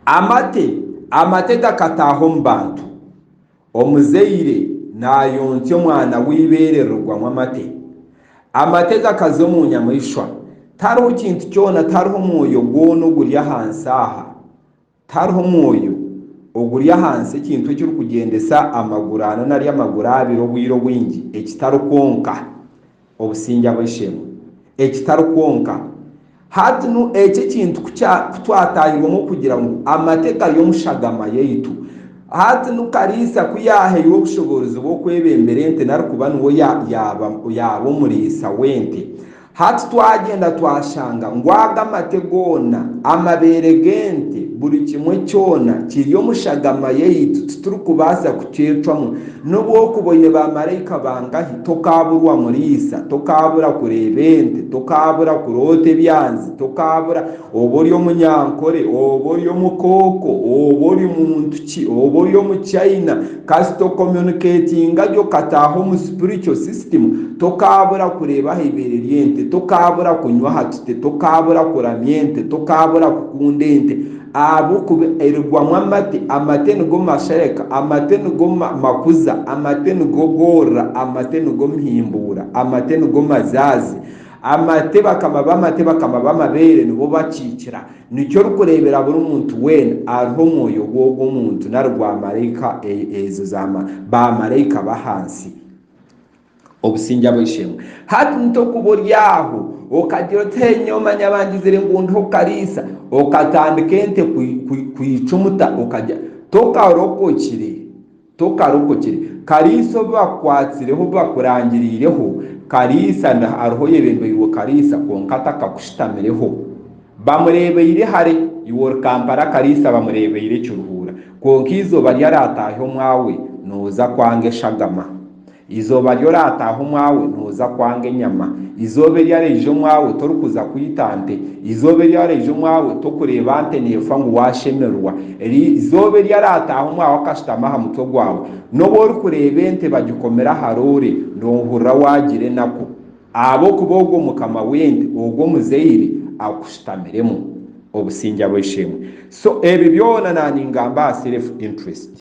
amate gakataho mu bantu omuzeire nayontya omwana w'iberererwa amate gakaza mu nyamwishwa tariho kintu kyona tariho mwoyo gwona oguri ahansi aha tariho mwoyo oguri ahansi ekintu ekiri kugendesa amaguru ana nari amaguru abiri obwire bwingi ekitari kwonka obusingya bw'eshemu ekitari kwonka hati nu eki kintu kutwatahirwemu kugira ngu amate gari omushagama yaitu hati nu Kalisa kuyaheirwe obushobozi bw'okwebembera ente nari kuba niwe yaba omuriisa w'ente hati twagenda twashanga ngu aga amate goona amabeere g'ente buri kimwe kyona kiri omushagama yaitu titurikubaasa kukyecwamu n'obw'okuboine bamalayika bangahi tokaburwa muriisa tokabura kureeba ente tokabura kuroota ebyanzi tokabura oba ori omunyankore oba ori omukooko oba ori muntu ki oba ori omu China kasi tokomyuniketinga gyo kataaha omu spiritual system tokabura kureeba aha ibeere ry'ente tokabura kunywa hatute tokabura kuramya ente tokabura kukunda ente ahabw'okuba erigwamu amate nigo mashereka amate nigo makuza amate nigo gorra amate nigo mihimbuura amate nigo mazaazi amate bakama b'amabeere nibo bakiikira nikyo rukureebera buri muntu weena hariho omwoyo gw'omuntu nari gwa malayika ezo bamalayika b'ahansi obusingya bw'eshemu hati ntokuba ori aho okagira oti omanya bangizire ngu ndiho Kalisa okatandika ente kwicumuta okajya tokarokokire Kalisa obu bakwatsireho bakurangiriireho Kalisa hariho yebembeirwe Kalisa konka atakakushitamireho bamurebeire hare iwe ori Kampala Kalisa bamurebeire Kiruhura konka izooba ryarataha omwawe nooza kwanga eshagama izooba ryorataha omwawe nooza kwanga enyama izooba eryareija omwawe torikuza kwita nte izooba eryareija omwawe tokureeba nte neefa ngu washemerwa izooba eryarataha omwawe akashitama aha mutwe gwawe n'oba orikureeba ente bagikomera aha roore noohurira wagira enaku ahabw'okuba ogwo mukama w'ente ogwo omuzaire akushitamiremu obusingya bw'eshemu so ebi byona naningamba aha self interest